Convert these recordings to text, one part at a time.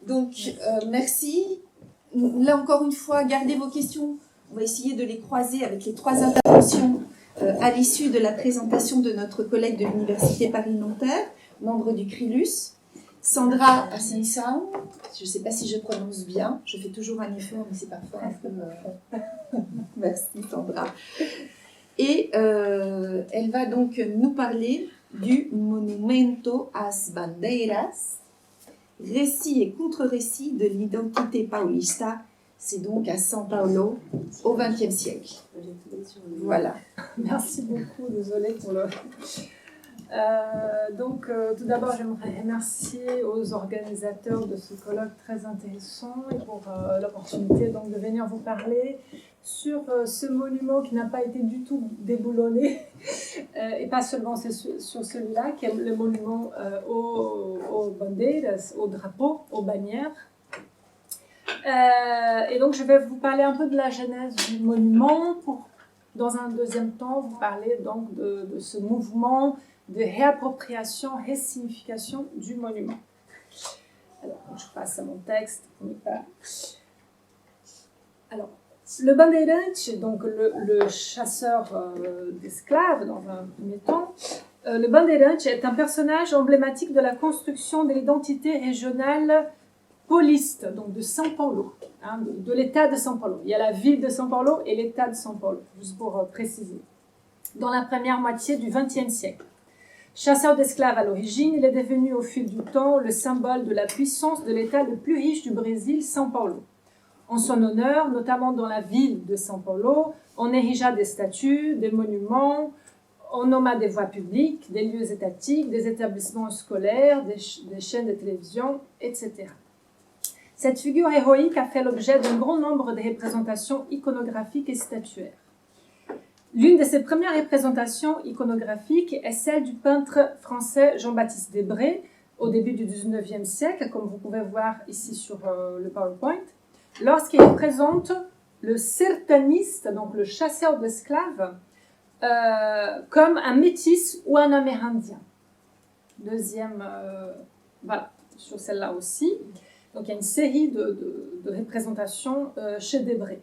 Donc, merci. Là, encore une fois, gardez vos questions. On va essayer de les croiser avec les 3 interventions à l'issue de la présentation de notre collègue de l'Université Paris-Nanterre, membre du CRILUS, Sandra Assinisan. Je ne sais pas si je prononce bien. Je fais toujours un effort, mais c'est parfois un peu... Merci, Sandra. Et elle va donc nous parler du Monumento às Bandeiras, récit et contre-récit de l'identité paulista. C'est donc à São Paulo, au XXe siècle. Voilà. Merci beaucoup, désolée pour le... tout d'abord, j'aimerais remercier aux organisateurs de ce colloque très intéressant et pour l'opportunité donc, de venir vous parler sur ce monument qui n'a pas été du tout déboulonné, et pas seulement sur celui-là, qui est le monument aux bandeiras, aux drapeaux, aux bannières. Et donc, je vais vous parler un peu de la genèse du monument pour, dans un deuxième temps, vous parler donc de ce mouvement de réappropriation, ressignification du monument. Alors, je passe à mon texte. Alors, le Bandeirantes, donc le chasseur d'esclaves dans un premier temps, le Bandeirantes est un personnage emblématique de la construction de l'identité régionale pauliste, donc de São Paulo, hein, de l'État de São Paulo. Il y a la ville de São Paulo et l'État de São Paulo, juste pour préciser. Dans la première moitié du XXe siècle. Chasseur d'esclaves à l'origine, il est devenu au fil du temps le symbole de la puissance de l'État le plus riche du Brésil, São Paulo. En son honneur, notamment dans la ville de São Paulo, on érigea des statues, des monuments, on nomma des voies publiques, des lieux étatiques, des établissements scolaires, des chaînes de télévision, etc. Cette figure héroïque a fait l'objet d'un grand nombre de représentations iconographiques et statuaires. L'une de ses premières représentations iconographiques est celle du peintre français Jean-Baptiste Debré au début du XIXe siècle, comme vous pouvez voir ici sur le PowerPoint, lorsqu'il représente le sertaniste, donc le chasseur d'esclaves, comme un métis ou un amérindien. Deuxième, voilà, sur celle-là aussi. Donc il y a une série de représentations chez Debré.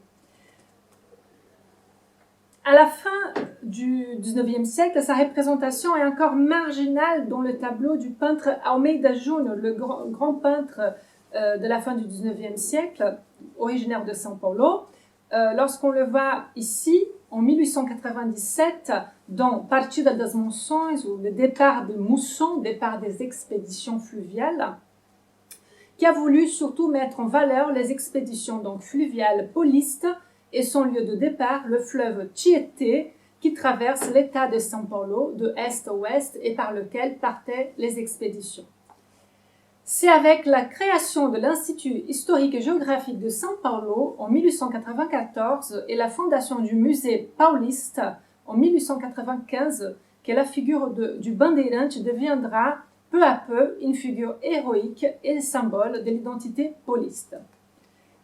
À la fin du XIXe siècle, sa représentation est encore marginale dans le tableau du peintre Almeida Júnior, le grand peintre de la fin du XIXe siècle, originaire de São Paulo. Lorsqu'on le voit ici, en 1897, dans Partida das Monções, ou le départ de Mousson, départ des expéditions fluviales, qui a voulu surtout mettre en valeur les expéditions donc fluviales paulistes et son lieu de départ, le fleuve Tietê, qui traverse l'État de São Paulo de est à ouest et par lequel partaient les expéditions. C'est avec la création de l'Institut historique et géographique de São Paulo en 1894 et la fondation du musée pauliste en 1895 que la figure du Bandeirantes deviendra peu à peu une figure héroïque et symbole de l'identité pauliste.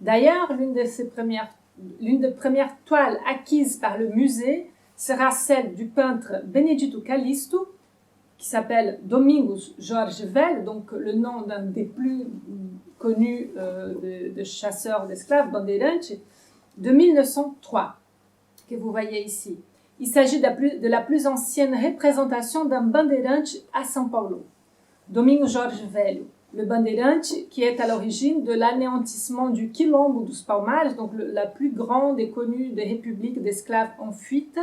D'ailleurs, l'une des premières toiles acquises par le musée sera celle du peintre Benedito Calixto, qui s'appelle Domingos Jorge Velho, donc le nom d'un des plus connus de chasseurs d'esclaves, Bandeirantes, de 1903, que vous voyez ici. Il s'agit de la plus ancienne représentation d'un Bandeirantes à São Paulo. Domingos Jorge Velho, le Bandeirantes, qui est à l'origine de l'anéantissement du Quilombo dos Palmares, donc la plus grande et connue des républiques d'esclaves en fuite,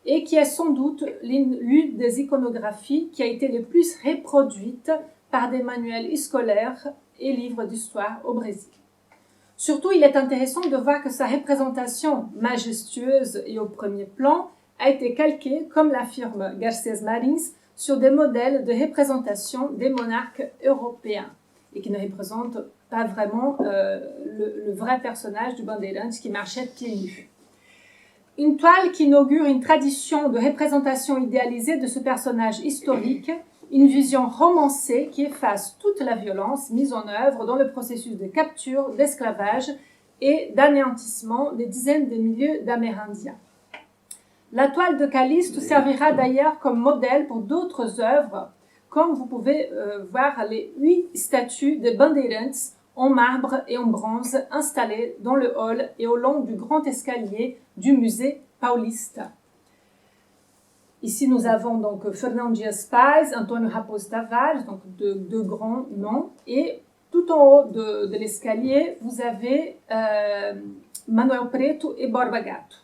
et qui est sans doute l'une des iconographies qui a été le plus reproduite par des manuels scolaires et livres d'histoire au Brésil. Surtout, il est intéressant de voir que sa représentation majestueuse et au premier plan a été calquée, comme l'affirme Garcés Marins, sur des modèles de représentation des monarques européens et qui ne représentent pas vraiment le vrai personnage du Bandeirantes qui marchait pieds nus. Une toile qui inaugure une tradition de représentation idéalisée de ce personnage historique, une vision romancée qui efface toute la violence mise en œuvre dans le processus de capture, d'esclavage et d'anéantissement des dizaines de milliers d'Amérindiens. La toile de Calixto servira d'ailleurs comme modèle pour d'autres œuvres, comme vous pouvez voir les 8 statues de Bandeirantes en marbre et en bronze installés dans le hall et au long du grand escalier du musée Paulista. Ici, nous avons donc Fernão Dias Paz, António Raposo Tavares, donc de grands noms. Et tout en haut de l'escalier, vous avez Manuel Preto et Borba Gato.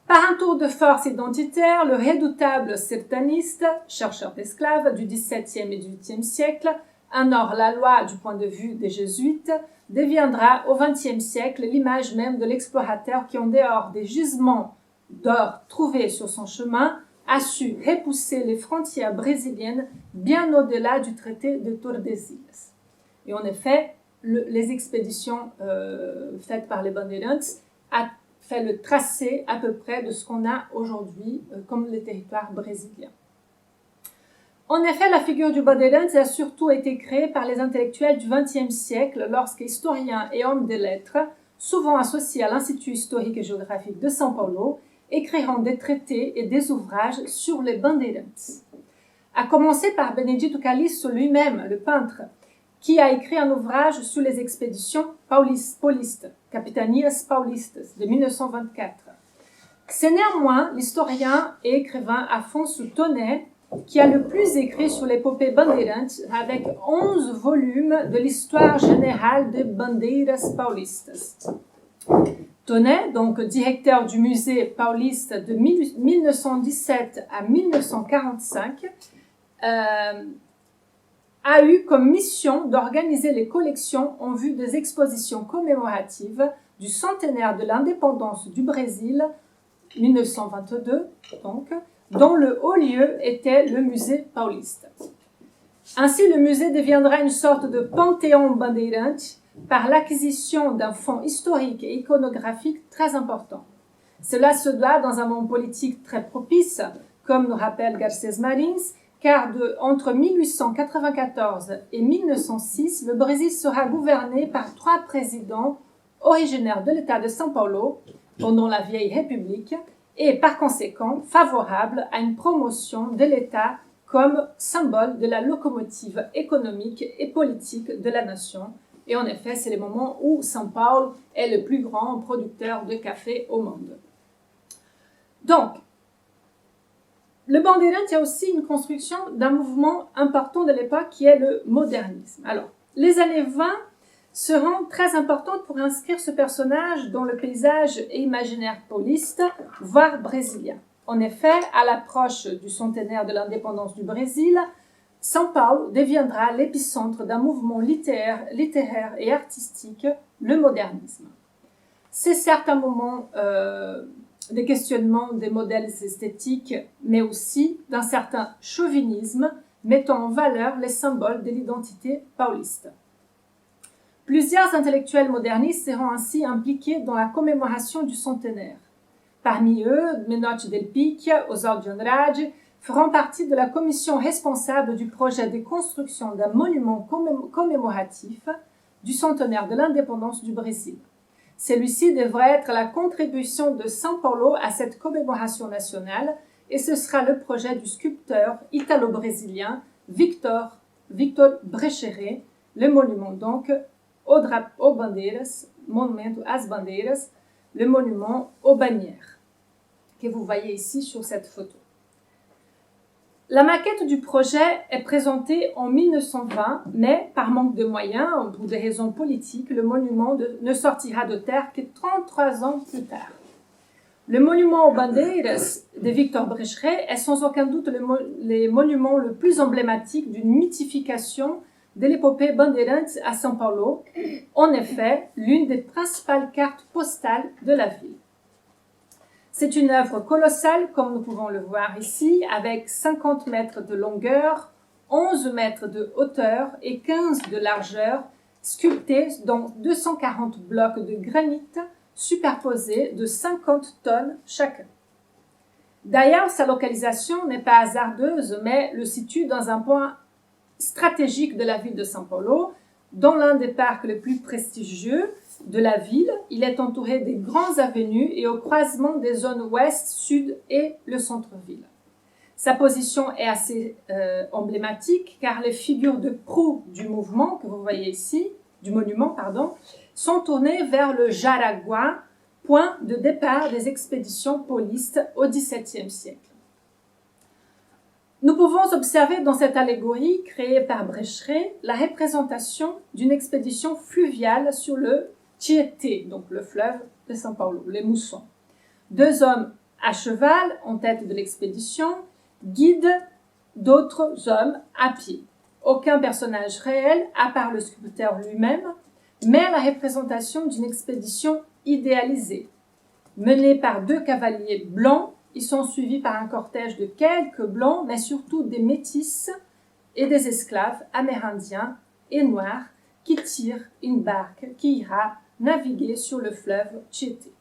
Par un tour de force identitaire, le redoutable sertaniste, chercheur d'esclaves du XVIIe et XVIIIe siècle, un hors-la-loi du point de vue des jésuites, deviendra au XXe siècle l'image même de l'explorateur qui, en dehors des gisements d'or trouvés sur son chemin, a su repousser les frontières brésiliennes bien au-delà du traité de Tordesillas. Et en effet, les expéditions faites par les Bandeirantes a fait le tracé à peu près de ce qu'on a aujourd'hui comme les territoires brésiliens. En effet, la figure du Bandeirantes a surtout été créée par les intellectuels du XXe siècle lorsqu'historiens et hommes de lettres, souvent associés à l'Institut historique et géographique de São Paulo, écriront des traités et des ouvrages sur les Bandeirantes. À commencer par Benedito Calixto lui-même, le peintre, qui a écrit un ouvrage sur les expéditions paulistes, Capitanias Paulistas, de 1924. C'est néanmoins l'historien et écrivain Afonso Tonnet qui a le plus écrit sur l'épopée Bandeirantes avec 11 volumes de l'histoire générale des Bandeiras Paulistas. Tonnet, donc directeur du musée pauliste de 1917 à 1945, a eu comme mission d'organiser les collections en vue des expositions commémoratives du centenaire de l'indépendance du Brésil, 1922 donc, dont le haut lieu était le musée Paulista. Ainsi, le musée deviendra une sorte de panthéon bandeirante par l'acquisition d'un fonds historique et iconographique très important. Cela se doit dans un moment politique très propice, comme nous rappelle Garcés Marins, car entre 1894 et 1906, le Brésil sera gouverné par 3 présidents originaires de l'État de São Paulo, pendant la vieille République, et par conséquent favorable à une promotion de l'État comme symbole de la locomotive économique et politique de la nation. Et en effet, c'est le moment où São Paulo est le plus grand producteur de café au monde. Donc, le Bandeirante a aussi une construction d'un mouvement important de l'époque qui est le modernisme. Alors, les années 20 seront très importantes pour inscrire ce personnage dans le paysage imaginaire pauliste, voire brésilien. En effet, à l'approche du centenaire de l'indépendance du Brésil, São Paulo deviendra l'épicentre d'un mouvement littéraire et artistique, le modernisme. C'est certes un moment des questionnements des modèles esthétiques, mais aussi d'un certain chauvinisme mettant en valeur les symboles de l'identité pauliste. Plusieurs intellectuels modernistes seront ainsi impliqués dans la commémoration du centenaire. Parmi eux, Menotti del Picchia, Oswald de Andrade feront partie de la commission responsable du projet de construction d'un monument commémoratif du centenaire de l'indépendance du Brésil. Celui-ci devrait être la contribution de São Paulo à cette commémoration nationale et ce sera le projet du sculpteur italo-brésilien Victor Brecheret, le monument donc aux bandeiras, Monumento às Bandeiras, le monument aux bannières, que vous voyez ici sur cette photo. La maquette du projet est présentée en 1920, mais par manque de moyens, ou pour des raisons politiques, le monument ne sortira de terre que 33 ans plus tard. Le monument aux bandeiras de Victor Brecheret est sans aucun doute le monument le plus emblématique d'une mythification de l'épopée Bandeirantes à São Paulo, en effet, l'une des principales cartes postales de la ville. C'est une œuvre colossale, comme nous pouvons le voir ici, avec 50 mètres de longueur, 11 mètres de hauteur et 15 de largeur, sculptée dans 240 blocs de granit superposés de 50 tonnes chacun. D'ailleurs, sa localisation n'est pas hasardeuse, mais le situe dans un point stratégique de la ville de São Paulo, dans l'un des parcs les plus prestigieux de la ville. Il est entouré des grandes avenues et au croisement des zones ouest, sud et le centre-ville. Sa position est assez emblématique car les figures de proue du mouvement que vous voyez ici du monument, sont tournés vers le Jaraguá, point de départ des expéditions paulistes au XVIIe siècle. Nous pouvons observer dans cette allégorie créée par Brecheret la représentation d'une expédition fluviale sur le Tietê, donc le fleuve de São Paulo, les Moussons. Deux hommes à cheval en tête de l'expédition guident d'autres hommes à pied. Aucun personnage réel, à part le sculpteur lui-même, mais la représentation d'une expédition idéalisée. Menée par deux cavaliers blancs, ils sont suivis par un cortège de quelques blancs, mais surtout des métis et des esclaves amérindiens et noirs qui tirent une barque qui ira naviguer sur le fleuve Tietê.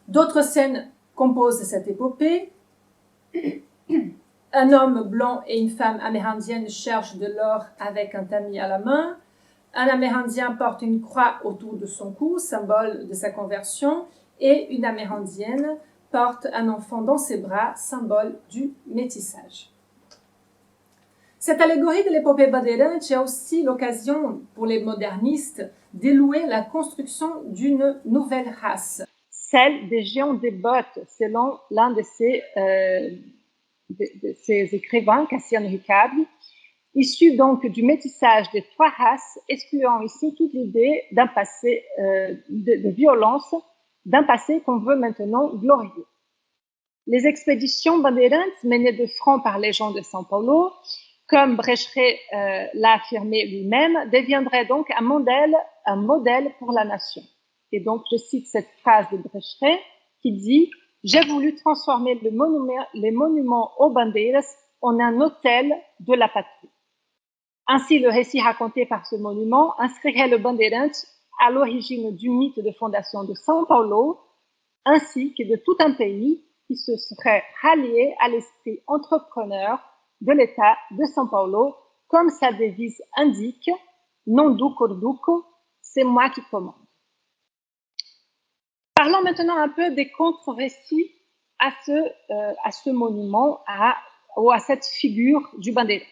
D'autres scènes composent cette épopée. Un homme blanc et une femme amérindienne cherchent de l'or avec un tamis à la main. Un Amérindien porte une croix autour de son cou, symbole de sa conversion, et une Amérindienne porte un enfant dans ses bras, symbole du métissage. Cette allégorie de l'épopée Bandeirantes est aussi l'occasion pour les modernistes d'élouer la construction d'une nouvelle race. Celle des géants des bottes, selon l'un de ses écrivains, Cassiano Ricardi, issu donc du métissage des trois races, excluant ici toute l'idée d'un passé de violence, d'un passé qu'on veut maintenant glorieux. Les expéditions Bandeirantes menées de front par les gens de São Paulo, comme Brecheret l'a affirmé lui-même, deviendraient donc un modèle pour la nation. Et donc, je cite cette phrase de Brecheret qui dit « J'ai voulu transformer les monuments aux bandeiras en un hôtel de la patrie ». Ainsi, le récit raconté par ce monument inscrirait le Bandeirantes à l'origine du mythe de fondation de São Paulo, ainsi que de tout un pays qui se serait rallié à l'esprit entrepreneur de l'État de São Paulo, comme sa devise indique, non duco duco, c'est moi qui commande. Parlons maintenant un peu des contre-récits à ce monument, ou à cette figure du Bandeirantes.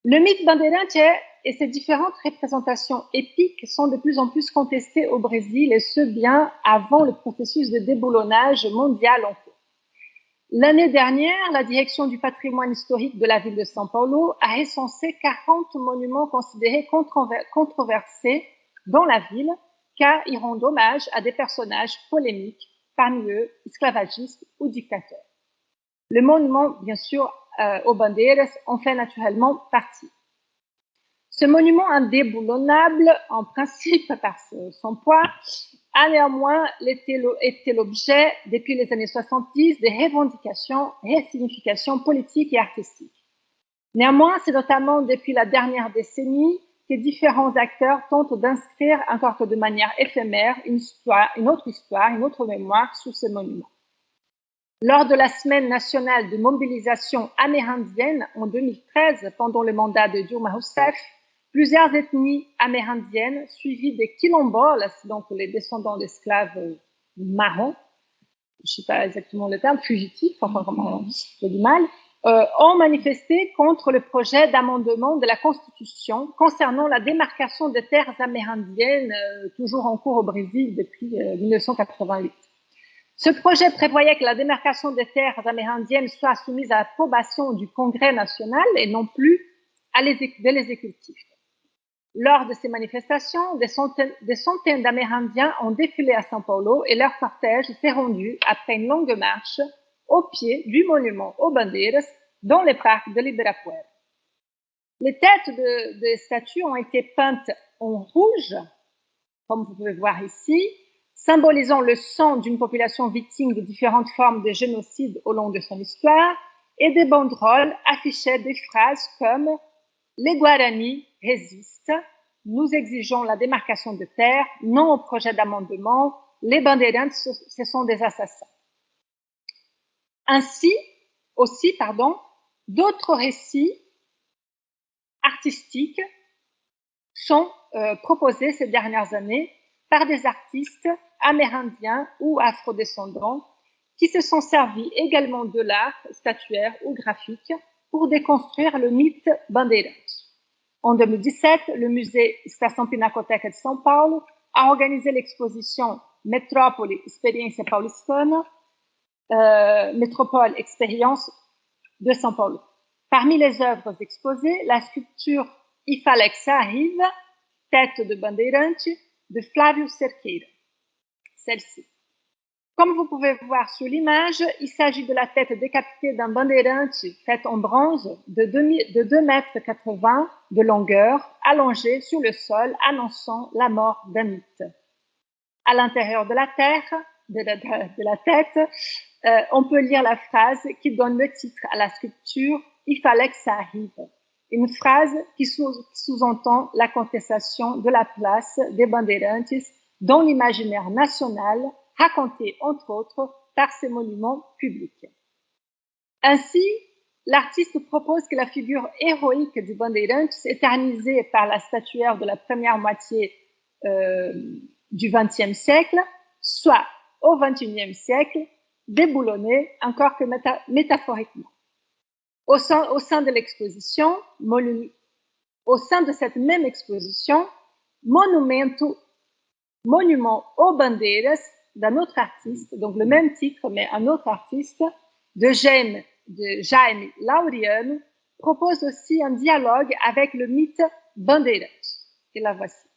Le mythe Bandeirantes et ses différentes représentations épiques sont de plus en plus contestées au Brésil, et ce bien avant le processus de déboulonnage mondial en cours. L'année dernière, la direction du patrimoine historique de la ville de São Paulo a recensé 40 monuments considérés controversés dans la ville, car ils rendent hommage à des personnages polémiques, parmi eux esclavagistes ou dictateurs. Le monument, bien sûr, aux bandeiras en fait naturellement partie. Ce monument indéboulonnable, en principe par son poids, a néanmoins été l'objet, depuis les années 70, des revendications et significations politiques et artistiques. Néanmoins, c'est notamment depuis la dernière décennie que différents acteurs tentent d'inscrire, encore que de manière éphémère, une autre mémoire sur ce monument. Lors de la semaine nationale de mobilisation amérindienne en 2013, pendant le mandat de Dilma Rousseff, plusieurs ethnies amérindiennes, suivies des quilombolas, donc les descendants d'esclaves marrons, je ne sais pas exactement le terme, fugitifs, enfin comment j'ai du mal, ont manifesté contre le projet d'amendement de la Constitution concernant la démarcation des terres amérindiennes, toujours en cours au Brésil depuis 1988. Ce projet prévoyait que la démarcation des terres amérindiennes soit soumise à l'approbation du Congrès national et non plus de l'exécutif. Lors de ces manifestations, des centaines d'Amérindiens ont défilé à São Paulo et leur cortège s'est rendu, après une longue marche, au pied du monument aux bandeiras dans le parc de l'Ibirapuera. Les têtes des statues ont été peintes en rouge, comme vous pouvez voir ici, symbolisant le sang d'une population victime de différentes formes de génocide au long de son histoire, et des banderoles affichaient des phrases comme « Les Guaranis résistent, nous exigeons la démarcation de terre, non au projet d'amendement, les bandeirantes, ce sont des assassins ». Ainsi, d'autres récits artistiques sont proposés ces dernières années par des artistes amérindiens ou afrodescendants qui se sont servis également de l'art statuaire ou graphique pour déconstruire le mythe Bandeirantes. En 2017, le musée Estação Pinacoteca de São Paulo a organisé l'exposition Metrópole Experiência Paulistana, Métropole Expérience de São Paulo. Parmi les œuvres exposées, la sculpture Ifalex arrive, tête de bandeirante, de Flávio Cerqueira. Celle-ci. Comme vous pouvez voir sur l'image, il s'agit de la tête décapitée d'un bandeirante faite en bronze de 2,80 mètres de longueur, allongée sur le sol, annonçant la mort d'un mythe. À l'intérieur de la tête, on peut lire la phrase qui donne le titre à la sculpture « Il fallait que ça arrive ». Une phrase qui sous-entend la contestation de la place des bandeirantes dans l'imaginaire national, raconté entre autres par ces monuments publics. Ainsi, l'artiste propose que la figure héroïque du bandeirante, éternisée par la statuaire de la première moitié du XXe siècle, soit au XXIe siècle, déboulonnée encore que métaphoriquement. Au sein de l'exposition, au sein de cette même exposition, Monument aux bandeiras d'un autre artiste, donc le même titre mais un autre artiste, de Jaime Laureano, propose aussi un dialogue avec le mythe Bandeiras. Et la voici.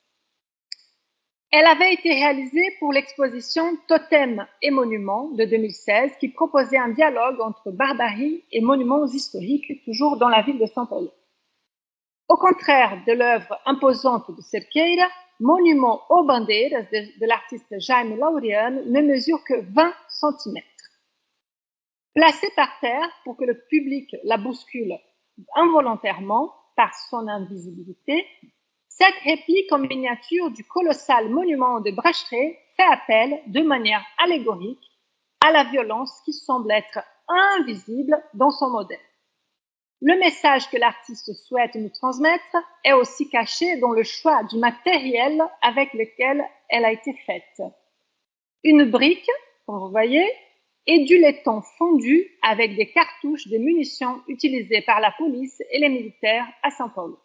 Elle avait été réalisée pour l'exposition Totem et Monuments de 2016 qui proposait un dialogue entre barbarie et monuments historiques, toujours dans la ville de São Paulo. Au contraire de l'œuvre imposante de Cerqueira, Monument aux bandeiras de l'artiste Jaime Laureano ne mesure que 20 cm. Placée par terre pour que le public la bouscule involontairement par son invisibilité, cette réplique en miniature du colossal monument de Brecheret fait appel de manière allégorique à la violence qui semble être invisible dans son modèle. Le message que l'artiste souhaite nous transmettre est aussi caché dans le choix du matériel avec lequel elle a été faite. Une brique, comme vous voyez, et du laiton fondu avec des cartouches de munitions utilisées par la police et les militaires à São Paulo.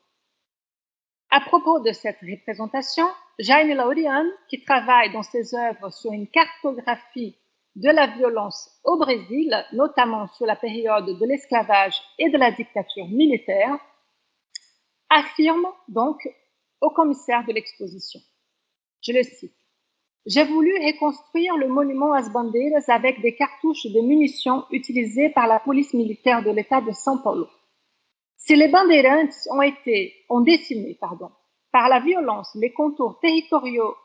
À propos de cette représentation, Jaime Laureano, qui travaille dans ses œuvres sur une cartographie de la violence au Brésil, notamment sur la période de l'esclavage et de la dictature militaire, affirme donc au commissaire de l'exposition, je le cite, « J'ai voulu reconstruire le monument às bandeiras avec des cartouches de munitions utilisées par la police militaire de l'État de São Paulo. Si les bandeirantes ont dessiné par la violence les contours territoriaux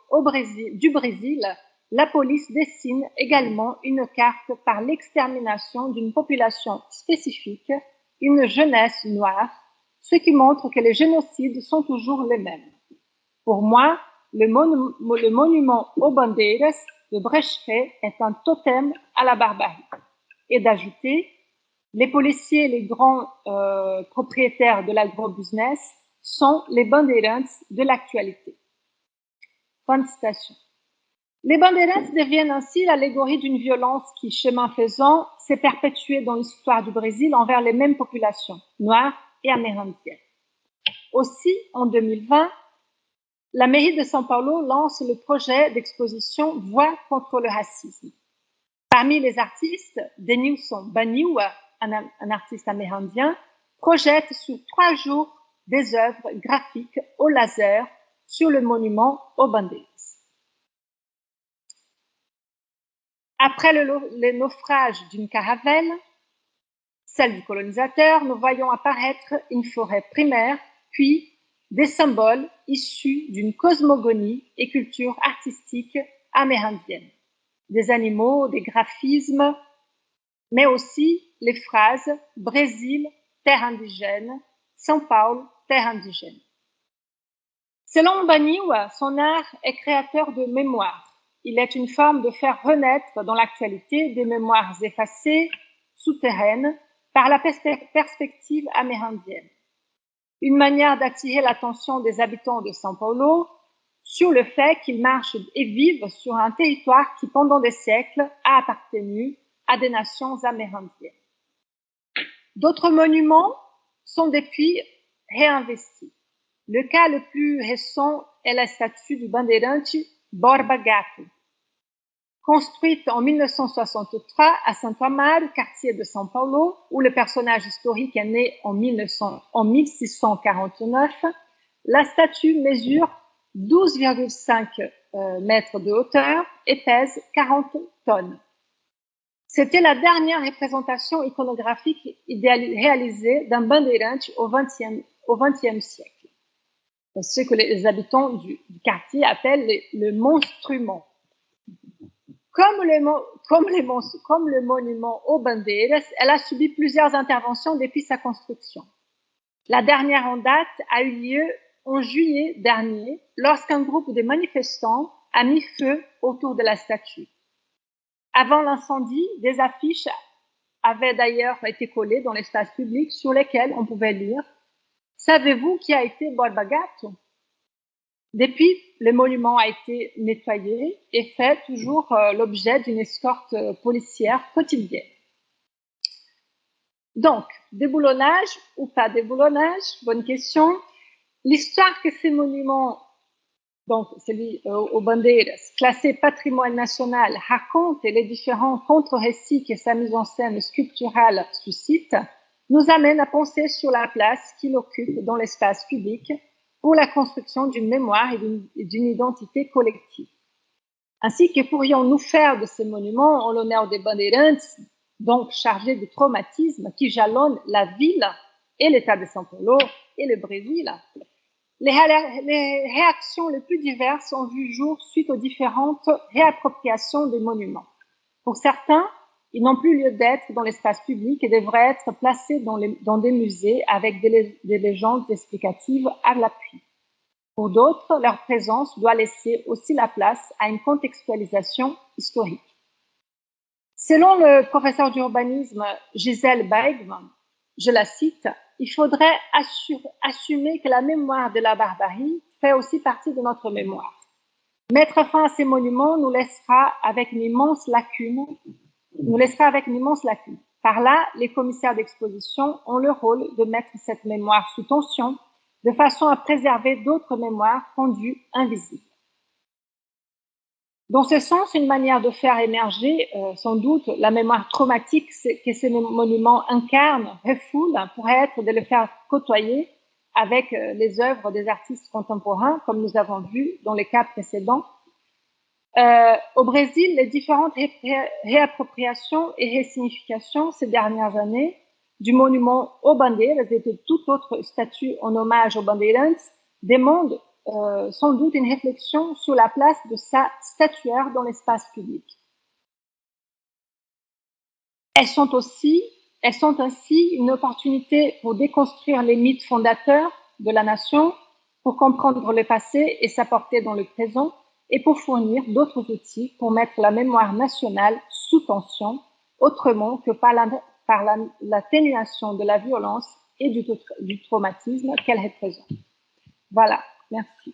du Brésil, la police dessine également une carte par l'extermination d'une population spécifique, une jeunesse noire, ce qui montre que les génocides sont toujours les mêmes. Pour moi, le monument aux bandeiras de Brecheret est un totem à la barbarie. » Et d'ajouter, les policiers et les grands propriétaires de l'agro-business sont les bandeirantes de l'actualité. Fin de citation. Les bandeirantes deviennent ainsi l'allégorie d'une violence qui, chemin faisant, s'est perpétuée dans l'histoire du Brésil envers les mêmes populations, noires et amérindiennes. Aussi, en 2020, la mairie de São Paulo lance le projet d'exposition Voix contre le racisme. Parmi les artistes, Denilson Baniwa, un artiste amérindien, projette sur 3 jours des œuvres graphiques au laser sur le monument aux bandeiras. Après le naufrage d'une caravelle, celle du colonisateur, nous voyons apparaître une forêt primaire, puis des symboles issus d'une cosmogonie et culture artistique amérindienne. Des animaux, des graphismes, mais aussi les phrases « Brésil, terre indigène »,« São Paulo, terre indigène ». Selon Baniwa, son art est créateur de mémoire. Il est une forme de faire renaître dans l'actualité des mémoires effacées, souterraines, par la perspective amérindienne. Une manière d'attirer l'attention des habitants de São Paulo sur le fait qu'ils marchent et vivent sur un territoire qui, pendant des siècles, a appartenu à des nations amérindiennes. D'autres monuments sont depuis réinvestis. Le cas le plus récent est la statue du bandeirante Borba Gato, construite en 1963 à Santo Amaro, quartier de São Paulo, où le personnage historique est né en 1649. La statue mesure 12,5 mètres de hauteur et pèse 40 tonnes. C'était la dernière représentation iconographique réalisée d'un bandeirante au XXe siècle. Ce que les habitants du quartier appellent le monstrument. Comme le monument aux bandeiras, elle a subi plusieurs interventions depuis sa construction. La dernière en date a eu lieu en juillet dernier, lorsqu'un groupe de manifestants a mis feu autour de la statue. Avant l'incendie, des affiches avaient d'ailleurs été collées dans l'espace public sur lesquelles on pouvait lire « Savez-vous qui a été Borba Gato ?» Depuis, le monument a été nettoyé et fait toujours l'objet d'une escorte policière quotidienne. Donc, déboulonnage ou pas déboulonnage? Bonne question. L'histoire que ces monuments, donc celui aux bandeiras, classé patrimoine national, raconte et les différents contre-récits que sa mise en scène sculpturale suscite, nous amène à penser sur la place qu'il occupe dans l'espace public pour la construction d'une mémoire et d'une identité collective. Ainsi que pourrions-nous faire de ces monuments en l'honneur des bandeirantes, donc chargés de traumatismes qui jalonnent la ville et l'État de São Paulo et le Brésil. Les réactions les plus diverses ont vu jour suite aux différentes réappropriations des monuments. Pour certains, ils n'ont plus lieu d'être dans l'espace public et devraient être placés dans des musées avec des légendes explicatives à l'appui. Pour d'autres, leur présence doit laisser aussi la place à une contextualisation historique. Selon le professeur d'urbanisme Gisèle Baigman, je la cite, « Il faudrait assumer que la mémoire de la barbarie fait aussi partie de notre mémoire. Mettre fin à ces monuments nous laissera avec une immense lacune. Par là, les commissaires d'exposition ont le rôle de mettre cette mémoire sous tension de façon à préserver d'autres mémoires rendues invisibles. » Dans ce sens, une manière de faire émerger sans doute la mémoire traumatique que ces monuments incarnent, refoulent, pourrait être de le faire côtoyer avec les œuvres des artistes contemporains, comme nous avons vu dans les cas précédents. Au Brésil, les différentes réappropriations et resignifications ces dernières années du monument aux bandeiras et de toute autre statue en hommage aux bandeirantes demandent sans doute une réflexion sur la place de sa statuaire dans l'espace public. Elles sont ainsi une opportunité pour déconstruire les mythes fondateurs de la nation, pour comprendre le passé et s'apporter dans le présent, et pour fournir d'autres outils pour mettre la mémoire nationale sous tension, autrement que par l'atténuation de la violence et du traumatisme qu'elle représente. Voilà, merci.